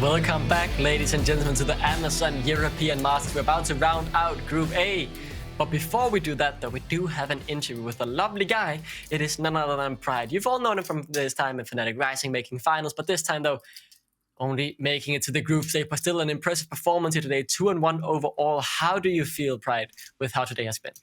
Welcome back, ladies and gentlemen, to the Amazon European Masters. We're about to round out Group A. But before we do that, though, we do have an interview with a lovely guy. It is none other than Pride. You've all known him from this time in Fnatic Rising, making finals, but this time, though, only making it to the group stage, but still an impressive performance here today, 2-1 overall. How do you feel, Pride, with how today has been?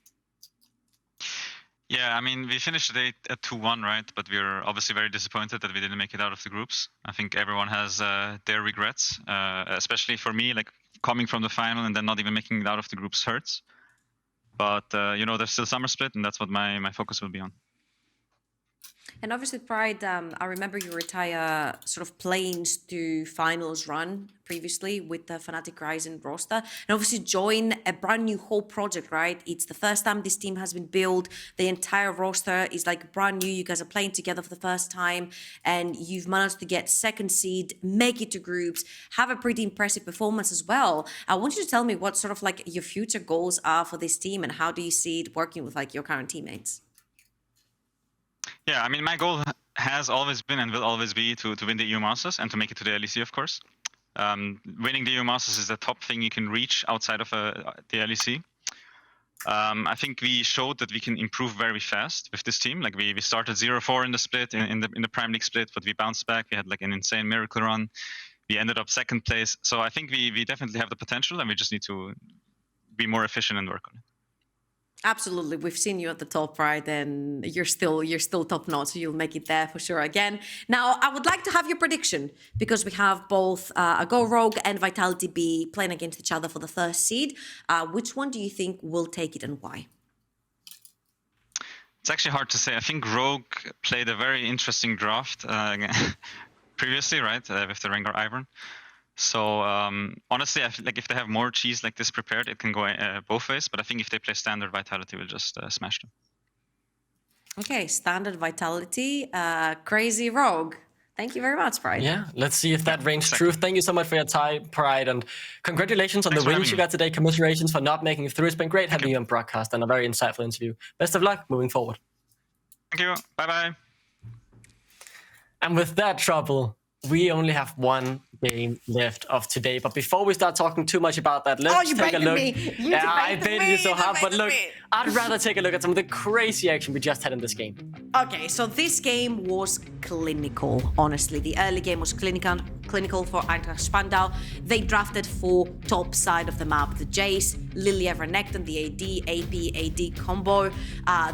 Yeah, I mean, we finished today at 2-1, right? But we're obviously very disappointed that we didn't make it out of the groups. I think everyone has their regrets, especially for me, like coming from the final and then not even making it out of the groups hurts. But, you know, there's still summer split, and that's what my focus will be on. And obviously, Pride, I remember your entire sort of planes to finals run previously with the Fnatic Rising roster, and obviously join a brand new whole project, right? It's the first time this team has been built. The entire roster is like brand new. You guys are playing together for the first time, and you've managed to get second seed, make it to groups, have a pretty impressive performance as well. I want you to tell me what sort of like your future goals are for this team, and how do you see it working with like your current teammates? Yeah, I mean, my goal has always been and will always be to win the EU Masters and to make it to the LEC, of course. Winning the EU Masters is the top thing you can reach outside of the LEC. I think we showed that we can improve very fast with this team. Like we started 0-4 in the split, in the Prime League split, but we bounced back. We had like an insane miracle run. We ended up second place. So I think we definitely have the potential, and we just need to be more efficient and work on it. Absolutely, we've seen you at the top, right? And you're still top notch, so you'll make it there for sure again. Now, I would like to have your prediction, because we have both Go Rogue and Vitality.Bee playing against each other for the first seed. Which one do you think will take it, and why? It's actually hard to say. I think Rogue played a very interesting draft previously, right, with the Rengar Ivern. So honestly, I feel like if they have more cheese like this prepared, it can go both ways. But I think if they play standard, Vitality will just smash them. Okay, standard Vitality, crazy Rogue. Thank you very much, Pride. Yeah, let's see if that rings true. Thank you so much for your time, Pride, and congratulations on the wins you got today. Commiserations for not making it through. It's been great having you on broadcast and a very insightful interview. Best of luck moving forward. Thank you. Bye-bye. And with that, Trouble, we only have one game left of today, but before we start talking too much about that, let's take a look. Yeah, I baited you so hard, but look, I'd rather take a look at some of the crazy action we just had in this game. Okay, so this game was clinical, honestly. The early game was clinical for Eintracht Spandau. They drafted for top side of the map, the Jace, Lilia Renekton, the AP combo.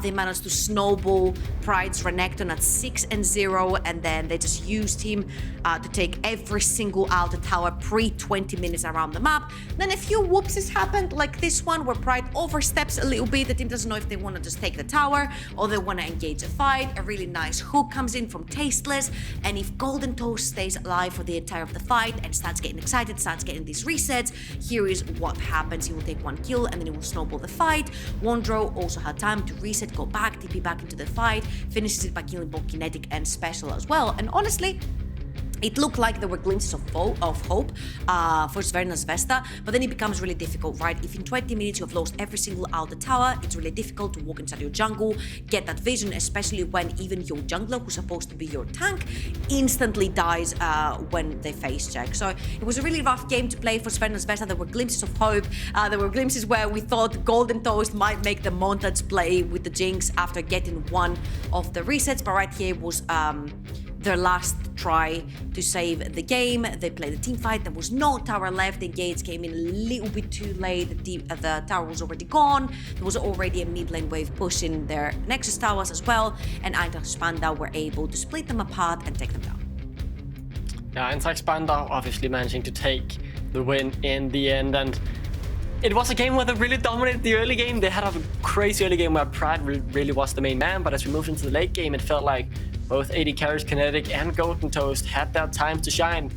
They managed to snowball Pride's Renekton at 6-0, and then they just used him to take every single Alta tower pre-20 minutes around the map. Then a few whoopsies happened, like this one where Pride oversteps a little bit. The team doesn't know if they want to just take the tower or they want to engage a fight. A really nice hook comes in from Tasteless, and if Golden Toast stays alive for the entire of the fight and starts getting excited, starts getting these resets, here is what happens. He will take one kill and then he will snowball the fight. Wondro also had time to reset, go back, TP back into the fight, finishes it by killing both Kinetic and Special as well. And honestly, it looked like there were glimpses of hope for Svernas Vesta, but then it becomes really difficult, right? If in 20 minutes you have lost every single Alta tower, it's really difficult to walk inside your jungle, get that vision, especially when even your jungler, who's supposed to be your tank, instantly dies when they face check. So it was a really rough game to play for Svernas Vesta. There were glimpses of hope. There were glimpses where we thought Golden Toast might make the montage play with the Jinx after getting one of the resets, but right here was their last try to save the game. They played the team fight. There was no tower left. The Gates came in a little bit too late. The tower was already gone. There was already a mid lane wave pushing their Nexus towers as well, and Eintracht Spandau were able to split them apart and take them down. Yeah, Eintracht Spandau obviously managing to take the win in the end, and it was a game where they really dominated the early game. They had a crazy early game where Pride really was the main man, but as we moved into the late game, it felt like both AD carries, Kinetic, and Golden Toast had their time to shine.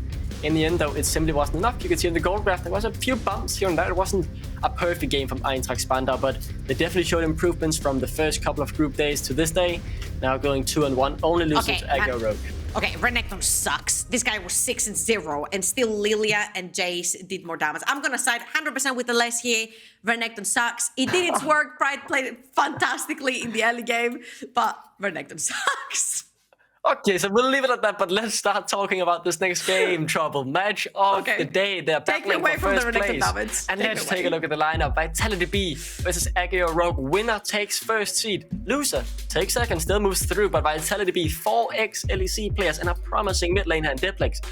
In the end, though, it simply wasn't enough. You could see in the gold graph, there was a few bumps here and there. It wasn't a perfect game from Eintracht Spandau, but they definitely showed improvements from the first couple of group days to this day. Now going 2-1, only losing to Aggro Rogue. Okay, Renekton sucks. This guy was 6-0, and still Lilia and Jace did more damage. I'm gonna side 100% with the less here. Renekton sucks. It did its work. Pride played it fantastically in the early game, but Renekton sucks. Okay, so we'll leave it at that, but let's start talking about this next game, Trouble. Match of the day. They're battling for first place. And let's take a look at the lineup. Vitality.Bee versus ADC Rogue. Winner takes first seed. Loser takes second, still moves through, but Vitality.Bee, 4x LEC players and a promising mid laner and Diplex.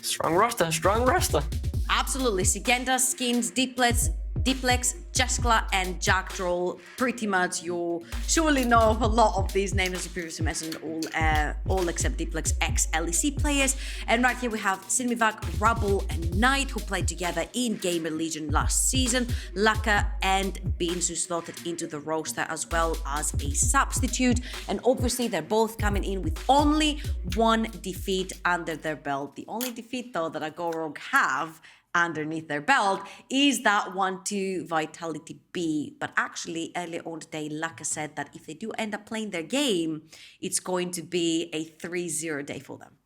Strong roster, strong roster. Absolutely. Szygenda, Skeanz, Diplex, Jeskla, and Jactroll. Pretty much you surely know a lot of these names, as you previously mentioned, all except Diplex ex-LEC players. And right here we have Sinmivak, Rabble, and Nite, who played together in Gamer Legion last season. FLICKR and beansu slotted into the roster as well as a substitute. And obviously they're both coming in with only one defeat under their belt. The only defeat though that ADC Rogue have underneath their belt is that one to Vitality.Bee. But actually, earlier on today, FLICKR said that if they do end up playing their game, it's going to be a 3-0 day for them.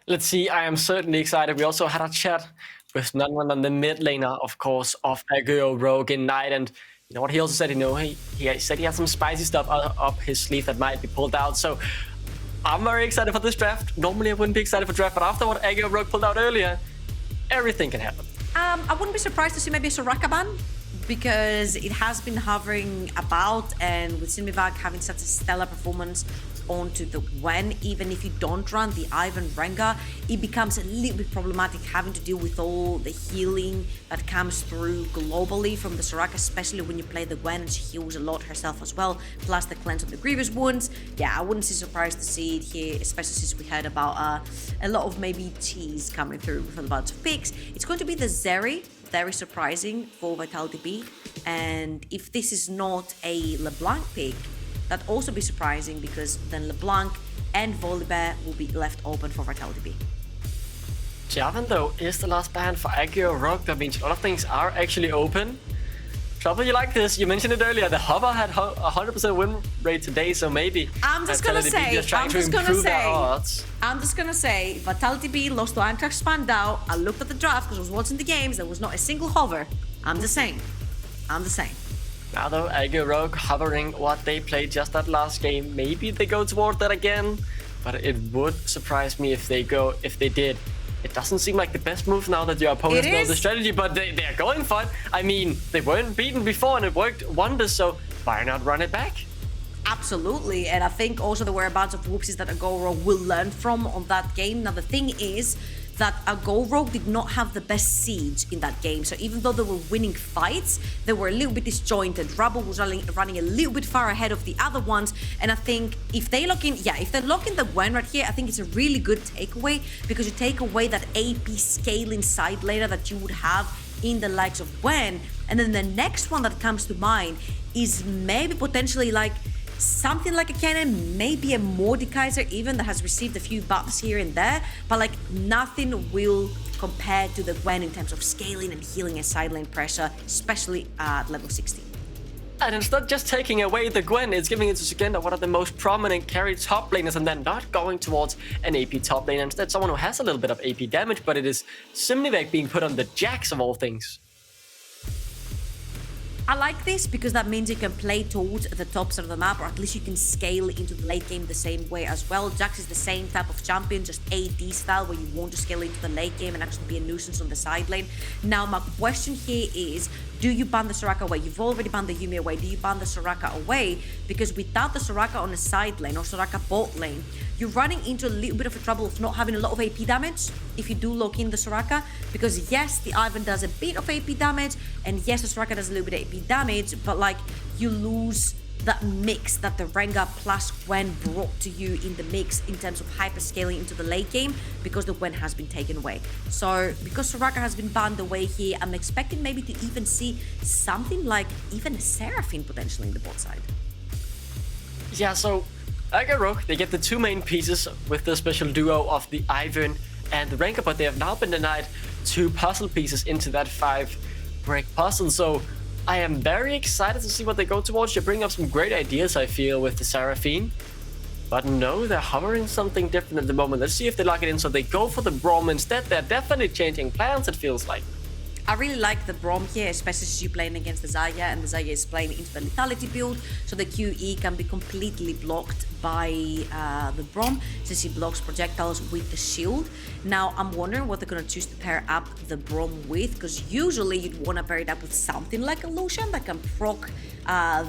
Let's see, I am certainly excited. We also had a chat with none other than the mid laner, of course, of ADC Rogue in Nite. And you know what he also said? He said he had some spicy stuff up his sleeve that might be pulled out. So I'm very excited for this draft. Normally I wouldn't be excited for draft, but after what ADC Rogue pulled out earlier, everything can happen. I wouldn't be surprised to see maybe a Soraka ban, because it has been hovering about, and with Sinmivak having such a stellar performance onto the Gwen, even if you don't run the Ivern Rengar, it becomes a little bit problematic having to deal with all the healing that comes through globally from the Soraka, especially when you play the Gwen and she heals a lot herself as well, plus the cleanse of the grievous wounds. Yeah, I wouldn't be surprised to see it here, especially since we heard about a lot of maybe cheese coming through with the about to fix. It's going to be the Zeri, very surprising for Vitality.Bee, and if this is not a LeBlanc pick, that'd also be surprising, because then LeBlanc and Volibear will be left open for Vitality.Bee. Javan, though, is the last ban for ADC Rogue. That means a lot of things are actually open. Trouble, you like this? You mentioned it earlier. The Hover had 100% win rate today, so maybe I'm just gonna say, Vitality.Bee lost to Eintracht Spandau. I looked at the draft because I was watching the games. There was not a single hover. I'm just saying. Now though, ADC Rogue hovering what they played just that last game. Maybe they go toward that again, but it would surprise me if they did. It doesn't seem like the best move now that your opponents know the strategy, but they're going for it. I mean, they weren't beaten before and it worked wonders, so why not run it back? Absolutely, and I think also the whereabouts of whoopsies that ADC Rogue will learn from on that game. Now the thing is that ADC Rogue did not have the best siege in that game, so even though they were winning fights, they were a little bit disjointed. Rabble was running a little bit far ahead of the other ones, and I think if they lock in the Gwen right here, I think it's a really good takeaway, because you take away that AP scaling side laner that you would have in the likes of Gwen, and then the next one that comes to mind is maybe potentially like something like a cannon, maybe a Mordekaiser even, that has received a few buffs here and there, but like nothing will compare to the Gwen in terms of scaling and healing and side lane pressure, especially at level 16. And it's not just taking away the Gwen, it's giving it to Szygenda, one of the most prominent carry top laners, and then not going towards an AP top lane. Instead, someone who has a little bit of AP damage, but it is Sinmivak being put on the Jax of all things. I like this because that means you can play towards the top side of the map, or at least you can scale into the late game the same way as well. Jax is the same type of champion, just AD style, where you want to scale into the late game and actually be a nuisance on the side lane. Now, my question here is, do you ban the Soraka away? You've already banned the Yuumi away. Do you ban the Soraka away? Because without the Soraka on the side lane or Soraka bot lane, you're running into a little bit of a trouble of not having a lot of AP damage if you do lock in the Soraka. Because yes, the Ivern does a bit of AP damage, and yes, the Soraka does a little bit of AP damage, but like you lose that mix that the Rengar plus Gwen brought to you in the mix in terms of hyper scaling into the late game, because the Gwen has been taken away. So because Soraka has been banned away here, I'm expecting maybe to even see something like even a Seraphine potentially in the bot side. Yeah, so ADC Rogue, they get the two main pieces with the special duo of the Ivern and the Rengar, but they have now been denied 2 puzzle pieces into that 5-brick puzzle. So I am very excited to see what they go towards. They bring up some great ideas, I feel, with the Seraphine. But no, they're hovering something different at the moment. Let's see if they lock it in. So they go for the Braum instead. They're definitely changing plans, it feels like. I really like the Braum here, especially since you're playing against the Xayah, and the Xayah is playing into the lethality build, so the QE can be completely blocked by the Braum, since he blocks projectiles with the shield. Now, I'm wondering what they're going to choose to pair up the Braum with, because usually you'd want to pair it up with something like a Lucian that can proc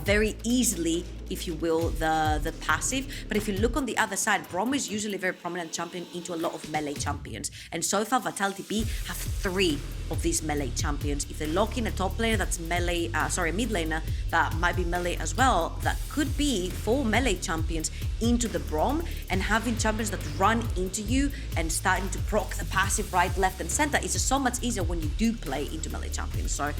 very easily, if you will, the passive. But if you look on the other side, Braum is usually a very prominent champion into a lot of melee champions. And so far, Vitality.Bee have 3 of these melee champions. If they lock in a top laner that's melee, mid laner that might be melee as well, that could be 4 melee champions into the Braum, and having champions that run into you and starting to proc the passive right, left, and center is just so much easier when you do play into melee champions. So,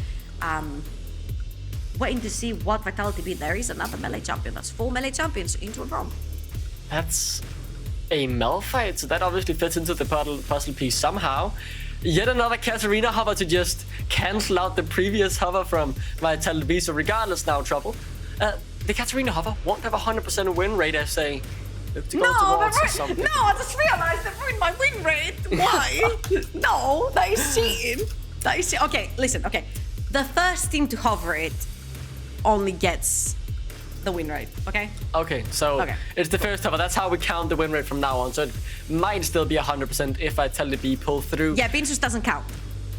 waiting to see what Vitality.Bee. There is another melee champion. That's 4 melee champions into a Braum. That's a Malphite, so that obviously fits into the puzzle piece somehow. Yet another Katarina hover to just cancel out the previous hover from Vitality.Bee, so regardless now trouble. The Katarina hover won't have a 100% win rate as they look to go towards something. No, I just realized that ruined my win rate. Why? No, that is cheating. That is cheating. Okay, listen, okay. The first team to hover it only gets the win rate, okay? Okay, so it's the first hover. That's how we count the win rate from now on. So it might still be 100% if Vitality.Bee pull through. Yeah, beansu doesn't count.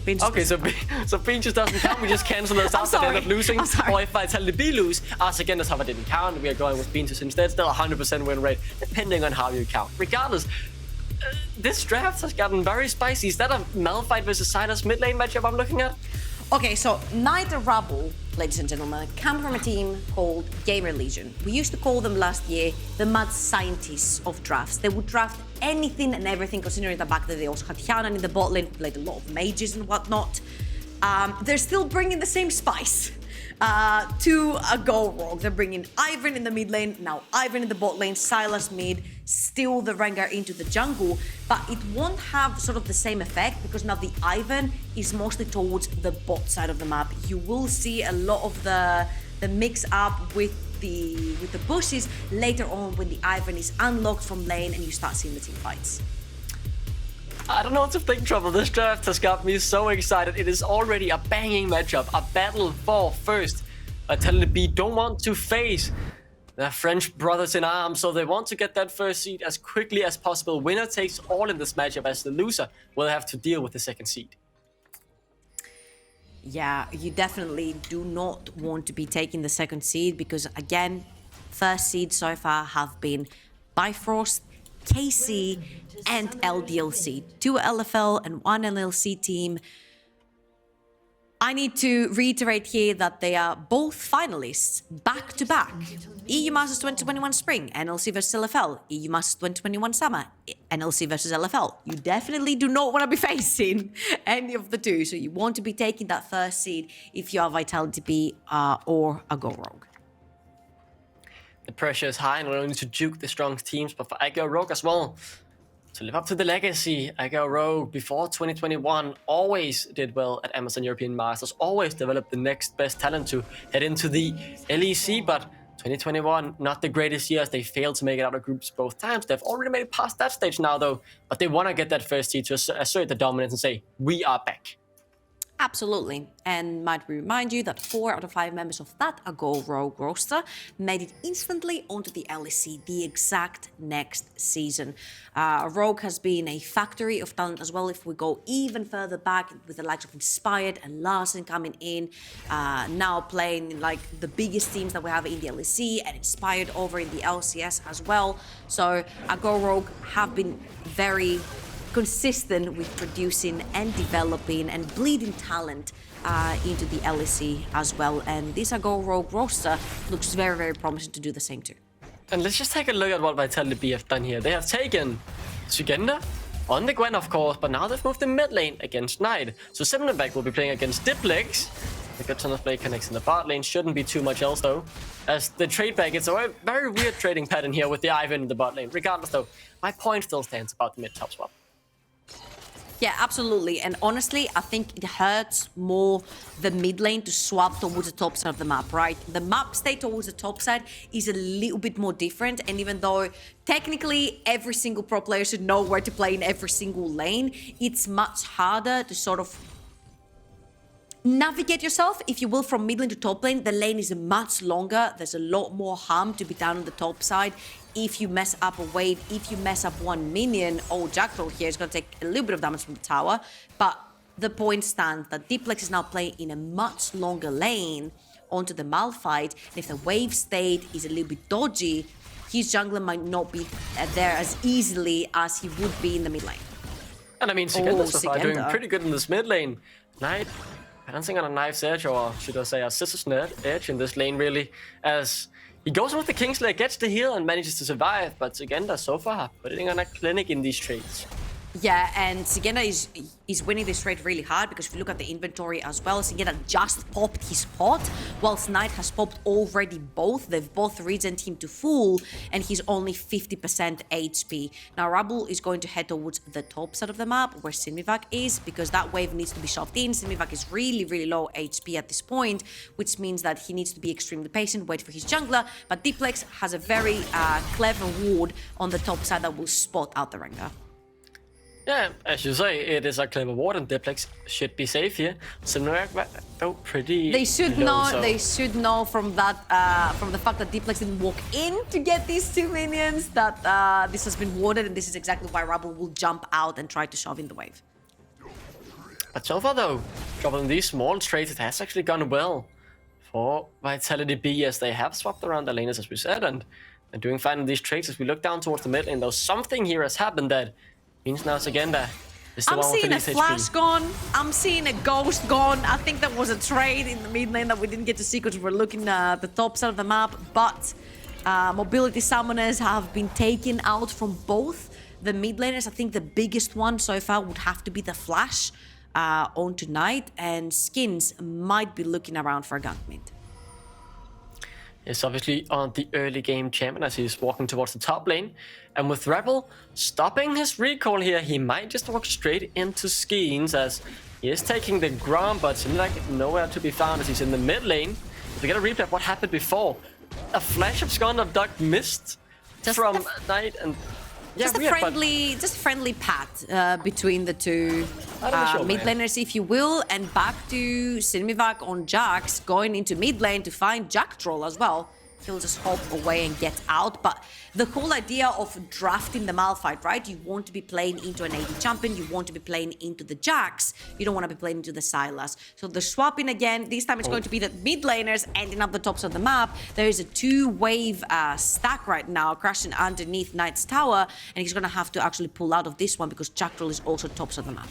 Okay, so beansu doesn't count. We just cancel those out and end up losing. Or if Vitality.Bee lose, Skeanz hover didn't count. We are going with beansu instead. Still 100% win rate, depending on how you count. Regardless, this draft has gotten very spicy. Is that a Malphite versus Sylas mid lane matchup I'm looking at? Okay, so Nite and Rabble, ladies and gentlemen, come from a team called Gamer Legion. We used to call them last year the mad scientists of drafts. They would draft anything and everything, considering the fact that they also had Hyanan in the bot lane, who played a lot of mages and whatnot. They're still bringing the same spice to a go rogue. They're bringing Ivern in the mid lane, now Ivern in the bot lane, Sylas mid, still the Rengar into the jungle, but it won't have sort of the same effect because now the Ivern is mostly towards the bot side of the map. You will see a lot of the mix up with the bushes later on when the Ivern is unlocked from lane and you start seeing the team fights. I don't know what to think, Trouble. This draft has got me so excited. It is already a banging matchup, a battle for first. Vitality.Bee don't want to face their French brothers in arms, so they want to get that first seed as quickly as possible. Winner takes all in this matchup, as the loser will have to deal with the second seed. Yeah, you definitely do not want to be taking the second seed because, again, first seed so far have been Bifrost, KC, and LDLC. 2 LFL and 1 LLC team. I need to reiterate here that they are both finalists back-to-back. EU Masters 2021 Spring, NLC versus LFL. EU Masters 2021 Summer, NLC versus LFL. You definitely do not want to be facing any of the two, so you want to be taking that first seed if you are Vitality.Bee or a Go Rogue. The pressure is high and we're only to juke the strong teams, but for AGO Rogue as well, to live up to the legacy, AGO Rogue before 2021 always did well at Amazon European Masters, always developed the next best talent to head into the LEC, but 2021, not the greatest year as they failed to make it out of groups both times. They've already made it past that stage now though, but they want to get that first seed to assert the dominance and say, we are back. Absolutely, and might we remind you that 4 out of 5 members of that Go Rogue roster made it instantly onto the LEC the exact next season. Rogue has been a factory of talent as well. If we go even further back with the likes of Inspired and Larsen coming in, now playing in like the biggest teams that we have in the LEC and Inspired over in the LCS as well. So Go Rogue have been very consistent with producing and developing and bleeding talent into the LEC as well. And this Go Rogue roster looks very, very promising to do the same too. And let's just take a look at what Vitality.Bee have done here. They have taken Szygenda on the Gwen, of course, but now they've moved the mid lane against Nite. So Sinmivak will be playing against Diplex. The good ton of play connects in the bot lane. Shouldn't be too much else though. As the trade back, it's a very weird trading pattern here with the Ivern in the bot lane. Regardless though, my point still stands about the mid-top swap. Yeah, absolutely. And honestly, I think it hurts more the mid lane to swap towards the top side of the map, right? The map state towards the top side is a little bit more different. And even though technically every single pro player should know where to play in every single lane, it's much harder to sort of navigate yourself, if you will, from mid lane to top lane. The lane is much longer. There's a lot more harm to be done on the top side. If you mess up a wave, if you mess up one minion, Jactroll here is going to take a little bit of damage from the tower. But the point stands that Diplex is now playing in a much longer lane onto the Malphite. And if the wave state is a little bit dodgy, his jungler might not be there as easily as he would be in the mid lane. And I mean, Szygenda so far doing pretty good in this mid lane. Nite balancing on a knife's edge, or should I say a scissors edge in this lane, really, as he goes with the Kingslayer, gets the heal and manages to survive, but Szygenda so far putting on a clinic in these trades. Yeah, and Szygenda is winning this trade really hard, because if you look at the inventory as well, Szygenda just popped his pot, whilst Nite has popped already both. They've both regened him to full, and he's only 50% HP. Now, Rabble is going to head towards the top side of the map, where Sinmivak is, because that wave needs to be shoved in. Sinmivak is really, really low HP at this point, which means that he needs to be extremely patient, wait for his jungler, but Diplex has a very clever ward on the top side that will spot out the Rengar. Yeah, as you say, it is a clever ward, and Diplex should be safe here. Sinmivak, though, pretty They should low, know. so. They should know from that, from the fact that Diplex didn't walk in to get these two minions, that this has been warded, and this is exactly why Rabble will jump out and try to shove in the wave. But so far, though, dropping these small trades, it has actually gone well for Vitality.Bee, as they have swapped around the lanes, as we said, and doing fine in these trades. As we look down towards the mid lane, though, something here has happened that means now Szygenda is the I'm one with the seeing a least flash HP. gone. I'm seeing a ghost gone. I think that was a trade in the mid lane that we didn't get to see because we're looking at the top side of the map. But mobility summoners have been taken out from both the mid laners. I think the biggest one so far would have to be the flash onto Nite, and Skeanz might be looking around for a gank mid. Is obviously on the early game champion as he's walking towards the top lane. And with Rabble stopping his recall here, he might just walk straight into Skeanz, as he is taking the ground, but seems like nowhere to be found as he's in the mid lane. To get a replay of what happened before. A flash of Szygenda duck missed from Nite, and yeah, Just a friendly pat between the two mid laners, if you will, and back to Sinmivak on Jax, going into mid lane to find Jactroll as well. He'll just hop away and get out. But the whole idea of drafting the Malphite, right? You want to be playing into an AD champion, you want to be playing into the Jax, you don't want to be playing into the Sylas. So the swapping again, this time it's going to be the mid laners ending up the tops of the map. There is a two-wave stack right now crashing underneath Nite's tower, and he's going to have to actually pull out of this one because Jactroll is also tops of the map.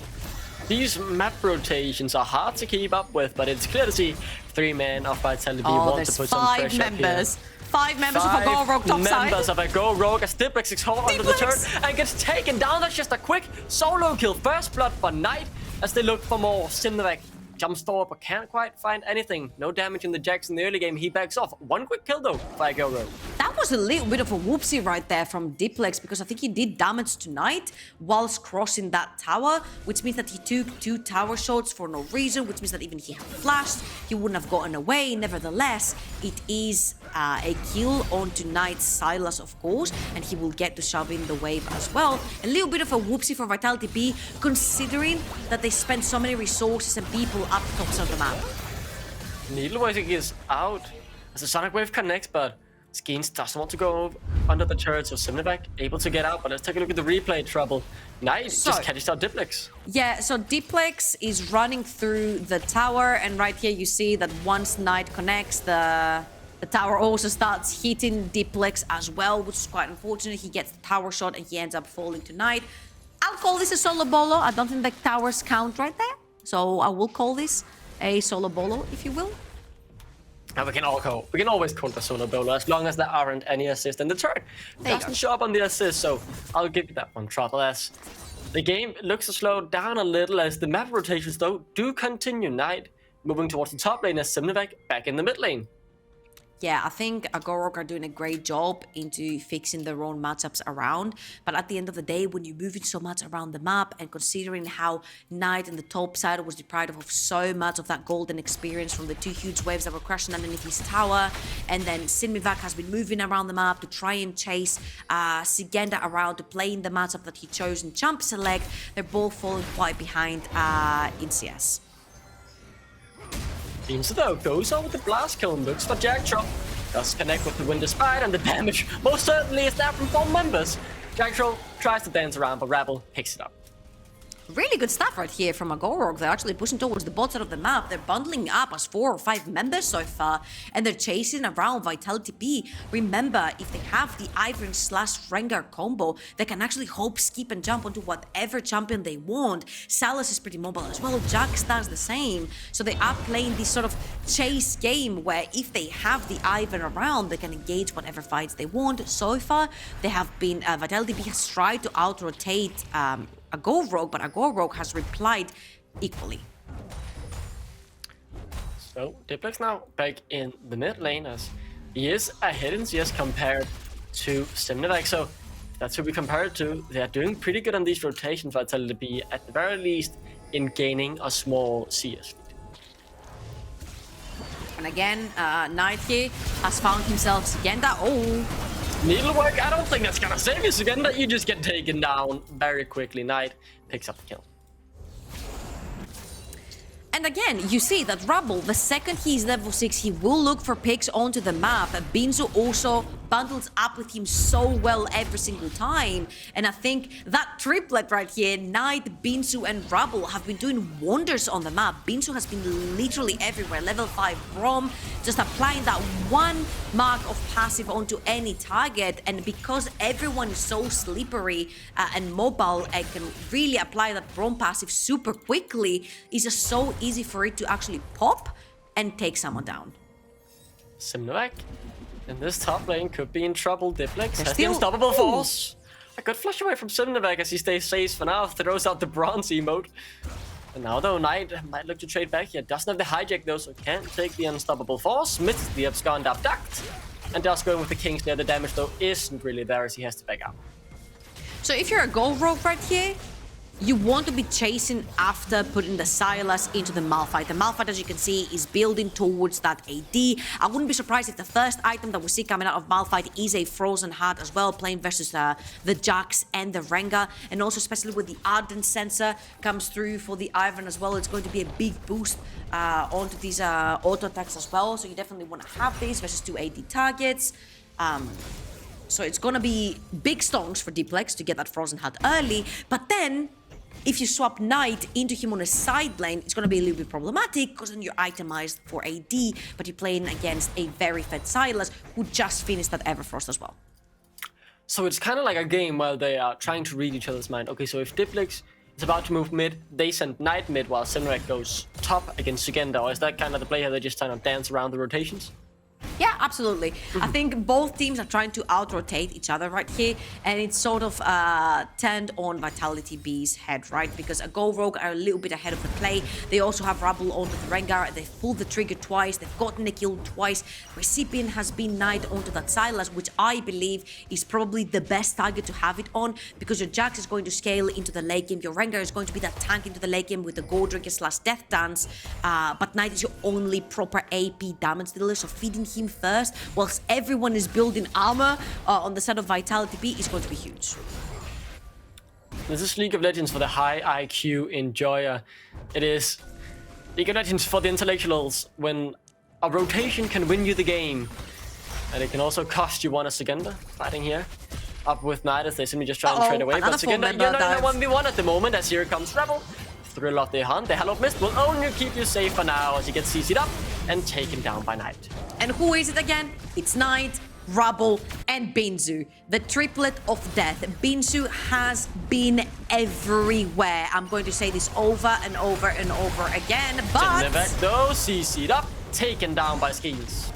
These map rotations are hard to keep up with, but it's clear to see 3 men of Vitality.Bee want to put some pressure members. Up here. 5 members of a Go Rogue top side. Members of a Go Rogue as Diplex is caught under the turret and gets taken down. That's just a quick solo kill. First blood for Nite as they look for more. Sinmivak jumps forward but can't quite find anything. No damage in the Jax in the early game. He backs off. One quick kill though by Go Rogue. That was a little bit of a whoopsie right there from Diplex, because I think he did damage to Nite whilst crossing that tower, which means that he took 2 tower shots for no reason, which means that even if he had flashed, he wouldn't have gotten away. Nevertheless, it is a kill onto Nite's Sylas, of course, and he will get to shove in the wave as well. A little bit of a whoopsie for Vitality.Bee, considering that they spent so many resources and people up the tops of the map. Needleweighting is out as the Sonic Wave connects, but Skeanz doesn't want to go under the turret, so Sinmivak able to get out. But let's take a look at the replay trouble. Nite just catches out Diplex. Yeah, so Diplex is running through the tower, and right here you see that once Nite connects, the tower also starts hitting Diplex as well, which is quite unfortunate. He gets the tower shot and he ends up falling to Nite. I'll call this a solo bolo. I don't think the towers count right there, so I will call this a solo bolo, if you will. And we can always call it a solo bolo as long as there aren't any assists, and the turret doesn't show up on the assist, so I'll give you that one, Trouble. As the game looks to slow down a little as the map rotations though do continue. Nite moving towards the top lane as Sinmivak back in the mid lane. Yeah, I think Agorok are doing a great job into fixing their own matchups around. But at the end of the day, when you're moving so much around the map and considering how Nite in the top side was deprived of so much of that golden experience from the 2 huge waves that were crashing underneath his tower, and then Sinmivak has been moving around the map to try and chase Szygenda around to play in the matchup that he chose in Champ Select, they're both falling quite behind in CS. beansu though goes over the blast cone, looks for Jactroll. Does connect with the Winter Spite, and the damage most certainly is there from 4 members. Jactroll tries to dance around, but Rabble picks it up. Really good stuff right here from Agorok. They're actually pushing towards the bot side of the map. They're bundling up as 4 or 5 members so far, and they're chasing around Vitality.Bee. Remember, if they have the Ivern / Rengar combo, they can actually hop, skip, and jump onto whatever champion they want. Sylas is pretty mobile as well. Jactroll the same. So they are playing this sort of chase game where if they have the Ivern around, they can engage whatever fights they want. So far, they have been Vitality.Bee has tried to out-rotate Agorok, but Agorok has replied equally. So Diplex now back in the mid lane as he is ahead in CS compared to Sinmivak. So that's who we compare it to. They are doing pretty good on these rotations, Vitality.Bee, at the very least in gaining a small CS lead. And again, Nite here has found himself Szygenda. Oh! Needlework, I don't think that's gonna save you, Szygenda. You just get taken down very quickly. Nite picks up the kill. And again, you see that Rabble, the second he's level 6, he will look for picks onto the map. beansu also bundles up with him so well every single time. And I think that triplet right here, Nite, beansu, and Rabble, have been doing wonders on the map. beansu has been literally everywhere. Level 5 Braum, just applying that one mark of passive onto any target. And because everyone is so slippery and mobile and can really apply that Braum passive super quickly, it's just so easy for it to actually pop and take someone down. Sinmivak in this top lane could be in trouble. Diplex has the still- unstoppable Ooh. force. A good flush away from Sinmivak as he stays safe for now, throws out the bronze emote. And now though, Nite might look to trade back here. Doesn't have the hijack though, so can't take the unstoppable force. Misses the abscond abduct. And does go in with the King's Snare. The damage though isn't really there as he has to back out. So if you're a gold rogue right here, you want to be chasing after putting the Sylas into the Malphite. The Malphite, as you can see, is building towards that AD. I wouldn't be surprised if the first item that we see coming out of Malphite is a Frozen Heart as well, playing versus the Jax and the Rengar. And also, especially with the Ardent Sensor comes through for the Ivern as well, it's going to be a big boost onto these auto attacks as well. So you definitely want to have these versus 2 AD targets. So it's gonna be big stonks for Diplex to get that Frozen Heart early, but then if you swap Nite into him on a side lane, it's gonna be a little bit problematic because then you're itemized for AD, but you're playing against a very fed Sylas who just finished that Everfrost as well. So it's kind of like a game where they are trying to read each other's mind. Okay, so if Diplex is about to move mid, they send Nite mid while Sinmivak goes top against Szygenda, or is that kind of the play here? They just kind of dance around the rotations? Yeah, absolutely. I think both teams are trying to out-rotate each other right here, and it's sort of turned on Vitality.Bee's head, right? Because a Go Rogue are a little bit ahead of the play. They also have Rabble onto the Rengar. They've pulled the trigger twice. They've gotten the kill twice. Recipient has been Nite onto that Sylas, which I believe is probably the best target to have it on, because your Jax is going to scale into the late game. Your Rengar is going to be that tank into the late game with the Goldrigger / Death Dance. But Nite is your only proper AP damage dealer, so feeding him first whilst everyone is building armor on the side of Vitality.Bee is going to be huge. This is League of Legends for the high IQ enjoyer. It is League of Legends for the intellectuals when a rotation can win you the game. And it can also cost you one as Szygenda fighting here. Up with Nite as they simply just try and trade away. But Szygenda, you're not in a 1v1 at the moment as here comes Rabble. Thrill of the hunt. The Hallowed Mist will only keep you safe for now as he gets CC'd up and taken down by Nite. And who is it again? It's Nite, Rabble, and beansu. The triplet of death. beansu has been everywhere. I'm going to say this over and over and over again, but... Sinmivak though, CC'd up, taken down by Skeanz.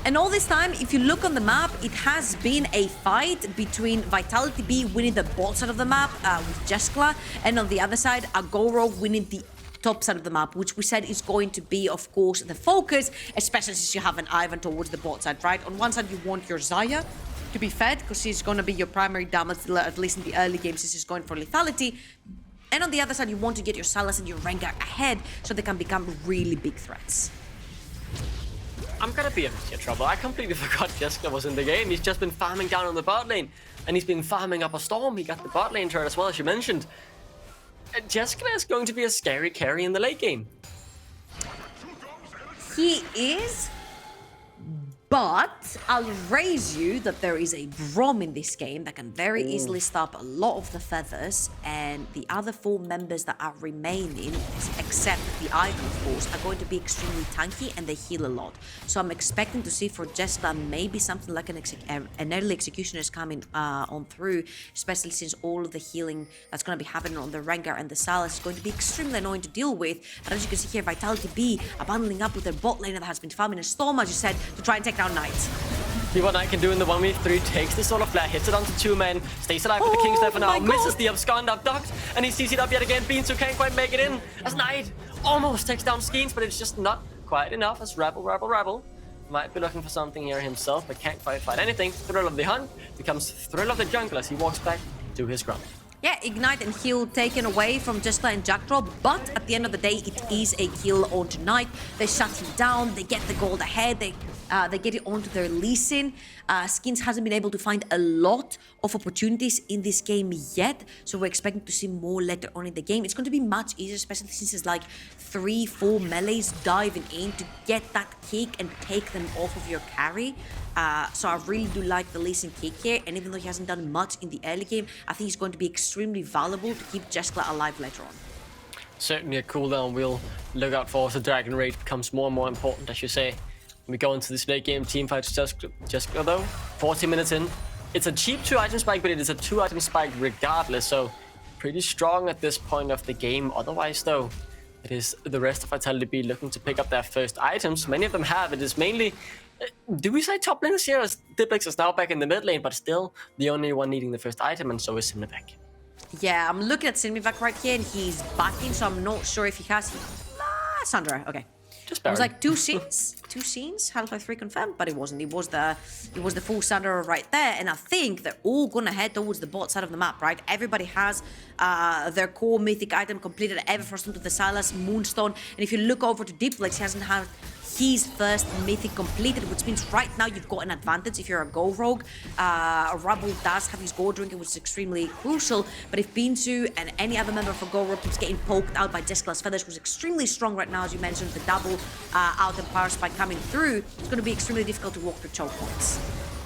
And all this time, if you look on the map, it has been a fight between Vitality.Bee winning the bot side of the map with Jeskla, and on the other side, Agorok winning the top side of the map, which we said is going to be, of course, the focus, especially since you have an Ivern towards the bot side, right? On one side, you want your Xayah to be fed, because she's going to be your primary damage dealer, at least in the early game, since she's going for lethality. And on the other side, you want to get your Sylas and your Rengar ahead, so they can become really big threats. I'm gonna be honest here, Trouble. I completely forgot Jeskla was in the game. He's just been farming down on the bot lane, and he's been farming up a storm. He got the bot lane turret as well, as you mentioned. And Jeskla is going to be a scary carry in the late game. He is. But I'll raise you that there is a Braum in this game that can very easily stop a lot of the feathers, and the other 4 members that are remaining, except the Ivern, of course, are going to be extremely tanky and they heal a lot. So I'm expecting to see for Jeskla maybe something like an early Executioner's coming on through, especially since all of the healing that's going to be happening on the Rengar and the Sylas is going to be extremely annoying to deal with. But as you can see here, Vitality.Bee are bundling up with their bot lane that has been farming a storm, as you said, to try and take down Nite. See what Nite can do in the 1v3, takes the solar flare, hits it onto 2 men, stays alive with the King's Death for now, misses the Abscond up ducked, and he's CC'd up yet again. beansu can't quite make it in, as Nite almost takes down Skeanz, but it's just not quite enough, as Rabble might be looking for something here himself, but can't quite find anything. Thrill of the hunt becomes Thrill of the jungle as he walks back to his ground. Yeah, Ignite and heal taken away from Jeskla and Jactroll, but at the end of the day, it is a kill onto Nite. They shut him down, they get the gold ahead, they get it onto their Lee Sin. Skeanz hasn't been able to find a lot of opportunities in this game yet, so we're expecting to see more later on in the game. It's going to be much easier, especially since it's like 3-4 melees diving in to get that kick and take them off of your carry. So I really do like the Lee Sin kick here, and even though he hasn't done much in the early game, I think he's going to be extremely valuable to keep Jeskla alive later on. Certainly a cooldown we'll look out for as the Dragon Raid becomes more and more important, as you say. When we go into this late game teamfight Jeskla though, 40 minutes in. It's a cheap 2-item spike, but it is a 2-item spike regardless, so pretty strong at this point of the game. Otherwise though, it is the rest of Vitality.Bee looking to pick up their first items. Many of them have. It is mainly, do we say top laners here, as Diplex is now back in the mid lane, but still the only one needing the first item, and so is Sinmivak. Yeah, I'm looking at Sinmivak right here, and he's backing, so I'm not sure if he has... Sandra, okay. Just it was like 2 scenes, Half-Life 3 confirmed, but it wasn't. It was the full Sandra right there, and I think they're all gonna head towards the bot side of the map, right? Everybody has their core mythic item completed, Everfrost into the Sylas, Moonstone, and if you look over to Diplex, he hasn't had his first mythic completed, which means right now you've got an advantage if you're a Go Rogue. Rabble does have his Gold Drinker, which is extremely crucial, but if beansu and any other member of a Go Rogue keeps getting poked out by Jeskla's Feathers, who's extremely strong right now, as you mentioned, the double out and power spike coming through, it's going to be extremely difficult to walk through choke points.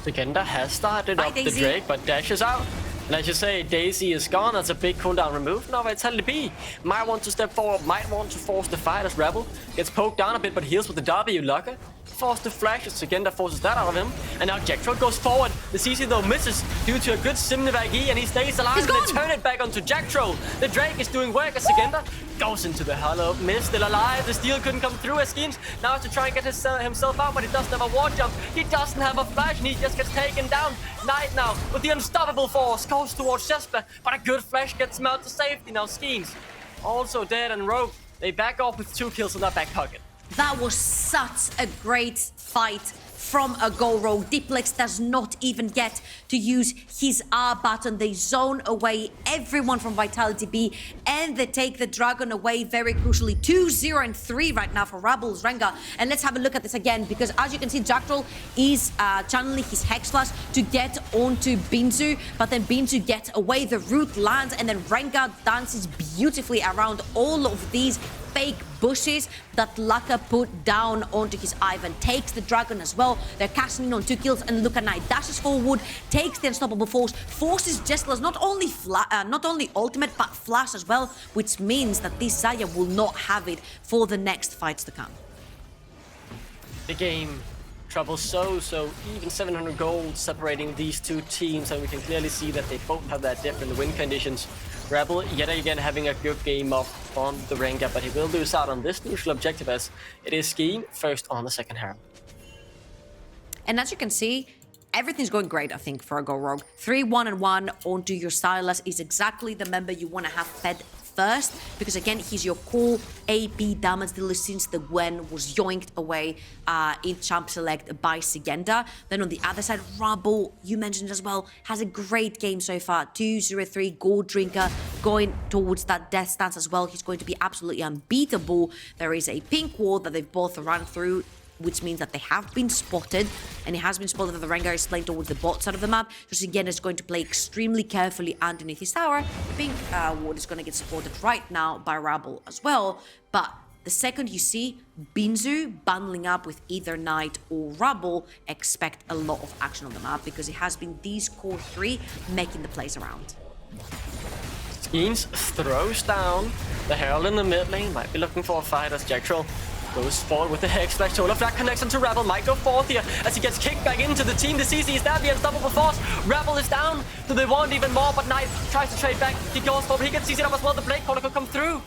Szygenda has started up the Drake, but dashes out. And as you say, Daisy is gone. That's a big cooldown removed. Now Vitality.Bee might want to step forward, might want to force the fight as Rabble gets poked down a bit, but heals with the W locker. Force the flash as Szygenda forces that out of him. And now Jactroll goes forward. The CC though misses due to a good Sinmivak and he stays alive. And they turn it back onto Jactroll. The Drake is doing work as Szygenda goes into the hollow. Miss, still alive. The steal couldn't come through as Skeanz now has to try and get himself out, but he doesn't have a ward jump. He doesn't have a flash and he just gets taken down. Nite now with the unstoppable force goes towards Jeskla, but a good flash gets him out to safety. Now Skeanz also dead, and Rogue, they back off with 2 kills in their back pocket. That was such a great fight from a Go Rogue. Diplex does not even get to use his R button. They zone away everyone from Vitality.Bee, and they take the dragon away very crucially. 2-0 and 3 right now for Rabble's Rengar. And let's have a look at this again, because as you can see, Jactroll is channeling his Hex Slash to get onto beansu, but then beansu gets away, the root lands, and then Rengar dances beautifully around all of these fake bushes that FLICKR put down onto his Ivern. Takes the dragon as well. They're cashing in on 2 kills, and look at Nite dashes forward, takes the unstoppable force, forces Jeskla's not only ultimate but flash as well, which means that this Xayah will not have it for the next fights to come. The game troubles so even 700 gold separating these 2 teams, and we can clearly see that they both have their different win conditions. Rabble yet again having a good game off on the Rengar, but he will lose out on this neutral objective as it is Skeanz first on the second Herald. And as you can see, everything's going great, I think, for a Go Rogue. 3-1-1 onto your Sylas is exactly the member you want to have fed first, because again, he's your core AP damage dealer since the Gwen was yoinked away in Champ Select by Szygenda. Then on the other side, Rabble, you mentioned as well, has a great game so far. 2-0-3 Gold Drinker going towards that death stance as well. He's going to be absolutely unbeatable. There is a pink wall that they've both run through, which means that they have been spotted, and it has been spotted that the Rengar is playing towards the bot side of the map. So Szygenda is going to play extremely carefully underneath his tower. The pink ward is going to get supported right now by Rabble as well, but The second you see beansu bundling up with either Nite or Rabble, expect a lot of action on the map because it has been these core three making the plays around. Skeanz throws down the Herald in the mid lane. Might be looking for a fight as Jactroll goes forward with the Hex Flash. Solar Flag connects into Rabble. Might go forth here as he gets kicked back into the team. The CC is down, the unstoppable force. Rabble is down. Do they want even more? But Nite tries to trade back. He goes forward. He gets CC'd up as well. The Blade Caller could come through.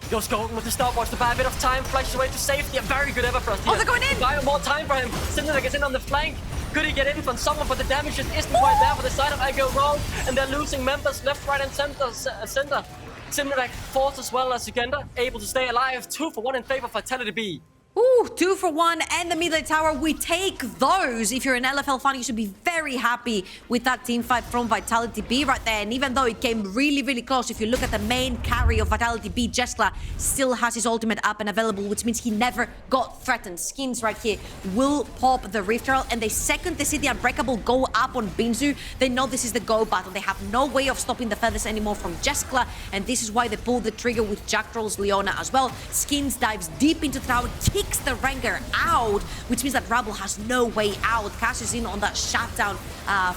He goes golden with the stopwatch to buy a bit of time. Flashes away to safety. A very good Everfrost here. Oh, they're going in! Buy more time for him. Sinmivak is in on the flank. Could he get in from someone? But the damage just isn't quite there for the side of RGO Rogue. And they're losing members left, right, and center. Sinmivak forced as well as Szygenda, able to stay alive. 2 for 1 in favor of Vitality.Bee. Ooh, 2 for 1 and the mid lane tower. We take those. If you're an LFL fan, you should be very happy with that team fight from Vitality.Bee right there. And even though it came really, really close, if you look at the main carry of Vitality.Bee, Jeskla still has his ultimate up and available, which means he never got threatened. Skeanz right here will pop the Rift Herald, and the second they see the Unbreakable go up on beansu, they know this is the go battle. They have no way of stopping the feathers anymore from Jeskla, and this is why they pull the trigger with Jactroll's Leona as well. Skeanz dives deep into the tower, kicks the Rengar out, which means that Rabble has no way out. Cashes in on that shutdown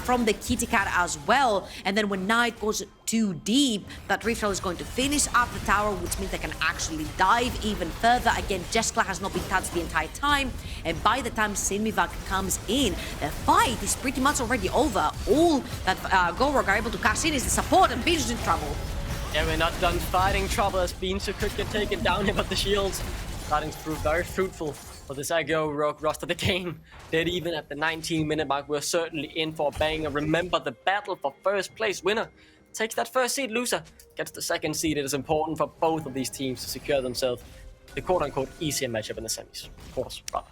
from the Kitty Cat as well. And then when Nite goes too deep, that Rift Herald is going to finish up the tower, which means they can actually dive even further. Again, Jeskla has not been touched the entire time. And by the time Sinmivak comes in, the fight is pretty much already over. All that Gorog are able to cash in is the support, and Beansu's in trouble. Yeah, we're not done fighting trouble as beansu could get taken down here, but the shields starting to prove very fruitful for this RGO Rogue roster. The game dead even at the 19-minute mark. We're certainly in for a banger. Remember, the battle for first place. Winner takes that first seed, loser gets the second seed. It is important for both of these teams to secure themselves the quote-unquote easier matchup in the semis. Quarters, rather.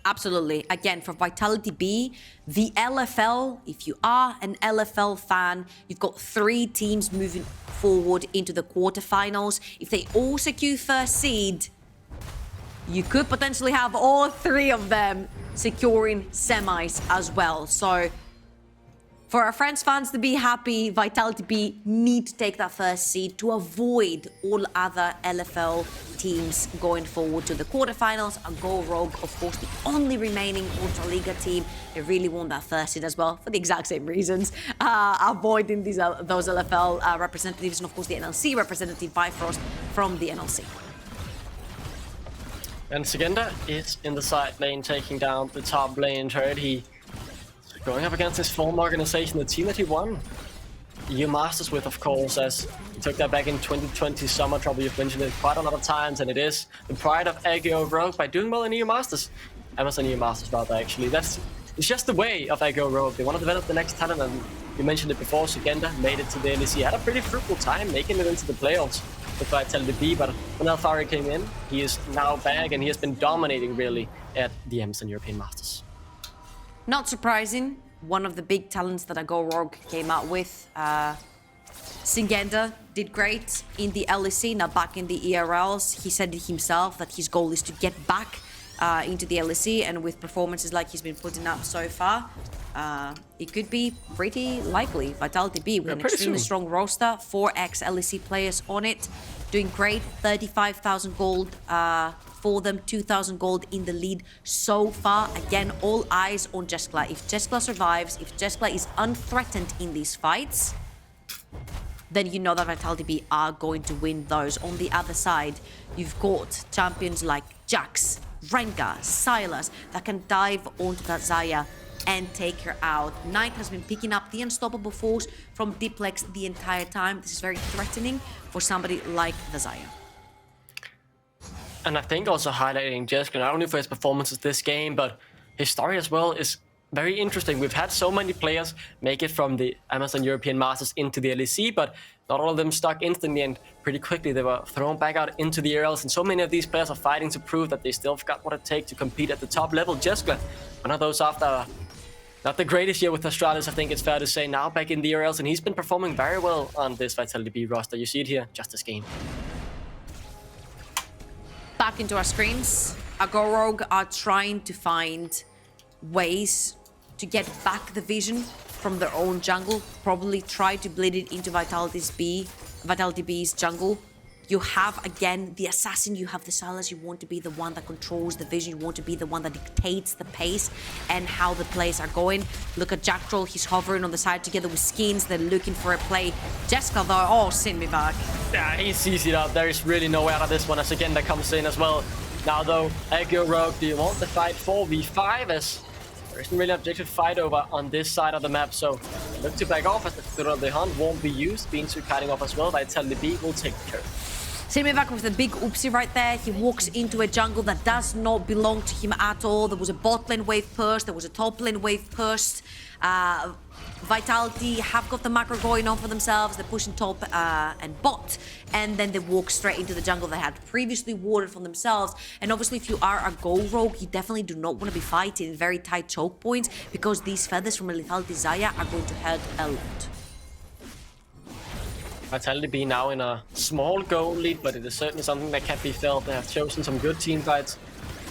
Absolutely. Again, for Vitality.Bee, the LFL, if you are an LFL fan, you've got 3 teams moving forward into the quarterfinals. If they all secure first seed, you could potentially have all 3 of them securing semis as well. So for our friends fans to be happy, Vitality.Bee need to take that first seed to avoid all other LFL teams going forward to the quarterfinals. And Go Rogue, of course, the only remaining Ultraliga team. They really want that first seed as well for the exact same reasons. Avoiding those LFL representatives, and of course the NLC representative Bifrost from the NLC. And Szygenda is in the side lane, taking down the top lane turret. He going up against his former organization, the team that he won EU Masters with, of course, as he took that back in 2020 summer. Trouble, you've mentioned it quite a lot of times, and it is the pride of RGO Rogue by doing well in EU Masters. Amazon EU Masters, rather, actually. It's just the way of RGO Rogue. They want to develop the next talent, and you mentioned it before, Szygenda made it to the ADC. Had a pretty fruitful time making it into the playoffs with Vitality.Bee, but when Alfari came in, he is now back, and he has been dominating, really, at the Amazon European Masters. Not surprising. One of the big talents that RGO Rogue came out with. Szygenda did great in the LEC, now back in the ERLs. He said it himself that his goal is to get back into the LEC, and with performances like he's been putting up so far, it could be pretty likely. Vitality.Bee with an extremely strong roster, 4 ex-LEC players on it, doing great. 35,000 gold for them, 2,000 gold in the lead so far. Again, all eyes on Jeskla. If Jeskla survives, if Jeskla is unthreatened in these fights, then you know that Vitality.Bee are going to win those. On the other side, you've got champions like Jax, Rengar, Sylas that can dive onto that Xayah and take her out. Nite has been picking up the unstoppable force from Diplex the entire time. This is very threatening for somebody like the Xayah. And I think also highlighting Jeskla, not only for his performances this game, but his story as well is very interesting. We've had so many players make it from the Amazon European Masters into the LEC, but not all of them stuck instantly, and pretty quickly they were thrown back out into the ERLs, and so many of these players are fighting to prove that they still got what it takes to compete at the top level. Jeskla, one of those after not the greatest year with Astralis, I think it's fair to say, now back in the ERLs, and he's been performing very well on this Vitality.Bee roster. You see it here, just this game. Back into our screens, RGO Rogue are trying to find ways to get back the vision from their own jungle, probably try to bleed it into Vitality.Bee's jungle You have, again, the assassin, you have the Sylas, you want to be the one that controls the vision, you want to be the one that dictates the pace and how the plays are going. Look at Jactroll, he's hovering on the side together with Skeanz, they're looking for a play. Jeskla though, oh, Sinmivak. Yeah, he sees it up. There is really no way out of this one as Szygenda comes in as well. Now though, RGO Rogue, do you want the fight 4v5 as there isn't really an objective fight over on this side of the map, so look to back off as the threat of the hunt won't be used. beansu kiting off as well. Vitality.Bee will take care. Sinmivak with a big oopsie right there. He walks into a jungle that does not belong to him at all. There was a bot lane wave burst. There was a top lane wave burst. Vitality have got the macro going on for themselves. They're pushing top and bot. And then they walk straight into the jungle they had previously warded for themselves. And obviously, if you are a go rogue, you definitely do not want to be fighting very tight choke points because these feathers from a Lethality Xayah are going to hurt a lot. Vitality.Bee now in a small goal lead, but it is certainly something that can be felt. They have chosen some good team fights